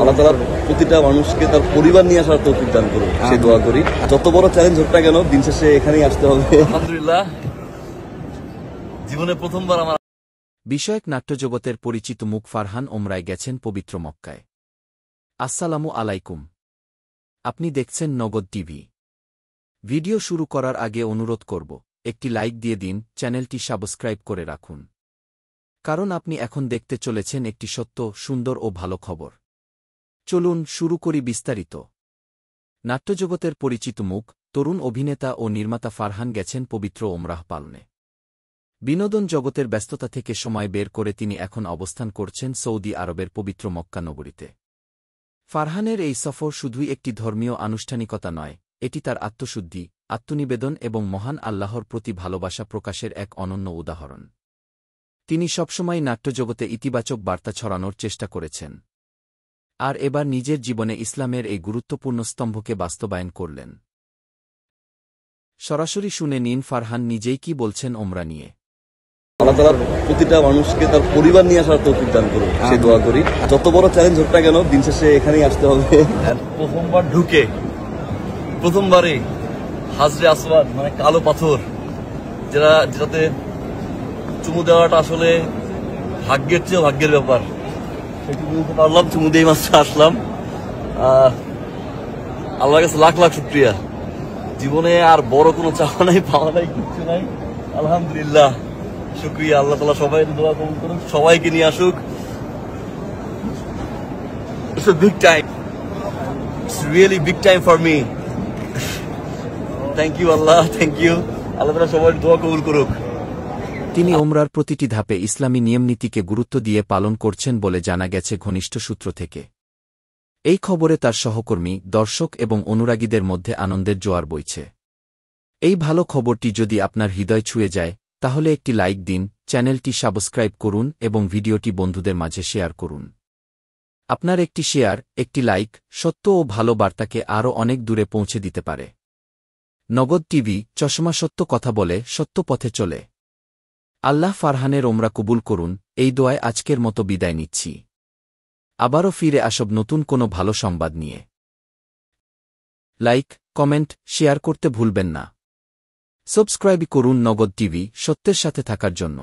আল্লাহ তাআলা প্রতিটা মানুষকে তার পরিবার নিয়ে আসার তৌফিক দান করুন, সেই দোয়া করি। যত বড় চ্যালেঞ্জ হোক না কেন, দিন শেষে এখানেই আসতে হবে। আলহামদুলিল্লাহ, জীবনে প্রথমবার আমার বিষয়ক নাট্যজগতের পরিচিত মুখ ফারহান ওমরায় গেছেন পবিত্র মক্কায়। আসসালামু আলাইকুম। আপনি দেখছেন নগদ টিভি। ভিডিও শুরু করার আগে অনুরোধ করব, একটি লাইক দিয়ে দিন, চ্যানেলটি সাবস্ক্রাইব করে রাখুন। কারণ আপনি এখন দেখতে চলেছেন একটি সত্য, সুন্দর ও ভালো খবর। চলুন শুরু করি বিস্তারিত। নাট্যজগতের পরিচিত মুখ, তরুণ অভিনেতা ও নির্মাতা ফারহান গেছেন পবিত্র ওমরাহ পালনে। বিনোদন জগতের ব্যস্ততা থেকে সময় বের করে তিনি এখন অবস্থান করছেন সৌদি আরবের পবিত্র মক্কা নগরীতে। ফারহানের এই সফর শুধুই একটি ধর্মীয় আনুষ্ঠানিকতা নয়, এটি তার আত্মশুদ্ধি, আত্মনিবেদন এবং মহান আল্লাহর প্রতি ভালোবাসা প্রকাশের এক অনন্য উদাহরণ। তিনি সবসময় নাট্যজগতে ইতিবাচক বার্তা ছড়ানোর চেষ্টা করেছেন। আর এবার নিজের জীবনে ইসলামের এই গুরুত্বপূর্ণ স্তম্ভকে বাস্তবায়ন করলেন। সরাসরি শুনে নিন ফারহান নিজেই কি বলছেন ওমরা নিয়ে। আল্লাহ তাআলা প্রতিটা মানুষকে তার পরিবার নিয়ে আসার তৌফিক দান করুন, সেই দোয়া করি। যত বড় চ্যালেঞ্জ হোক না কেন, দিন শেষে এখানেই আসতে হবে। প্রথমবার ঢুকে প্রথমবারে হাজরে আসওয়াদ মানে কালো পাথর, যেটাতে চুমু দেওয়াটা আসলে ভাগ্যের চেয়েও ভাগ্যের ব্যাপার, সেটুকু দিতে পারলাম। চুমু দিয়ে মাত্র আসলাম। আল্লাহর কাছে লাখ লাখ শুকরিয়া। জীবনে আর বড় কোনো চাওয়া নাই, পাওয়া নাই, কিচ্ছু নাই। আলহামদুলিল্লাহ, শুকরিয়া। আল্লাহ তাআলা সবাই দোয়া কবুল করুন, সবাইকে নিয়ে আসুক। It's a big time. It's really big time for me. Thank you Allah, thank you. আল্লাহ তাআলা সবাই দোয়া কবুল করুক। তিনি ওমরার প্রতিটি ধাপে ইসলামী নিয়মনীতিকে গুরুত্ব দিয়ে পালন করছেন বলে জানা গেছে ঘনিষ্ঠ সূত্র থেকে। এই খবরে তার সহকর্মী, দর্শক এবং অনুরাগীদের মধ্যে আনন্দের জোয়ার বইছে। এই ভালো খবরটি যদি আপনার হৃদয় ছুঁয়ে যায়, তাহলে একটি লাইক দিন, চ্যানেলটি সাবস্ক্রাইব করুন এবং ভিডিওটি বন্ধুদের মাঝে শেয়ার করুন। আপনার একটি শেয়ার, একটি লাইক, সত্য ও ভালো বার্তাকে আরও অনেক দূরে পৌঁছে দিতে পারে। নগদ টিভি, চশমা সত্য কথা বলে, সত্য পথে চলে। আল্লাহ ফারহানের ওমরা কবুল করুন, এই দোয়ায় আজকের মতো বিদায় নিচ্ছি। আবারও ফিরে আসব নতুন কোনো ভালো সংবাদ নিয়ে। লাইক, কমেন্ট, শেয়ার করতে ভুলবেন না। সাবস্ক্রাইব করুন নগদ টিভি, সত্যের সাথে থাকার জন্য।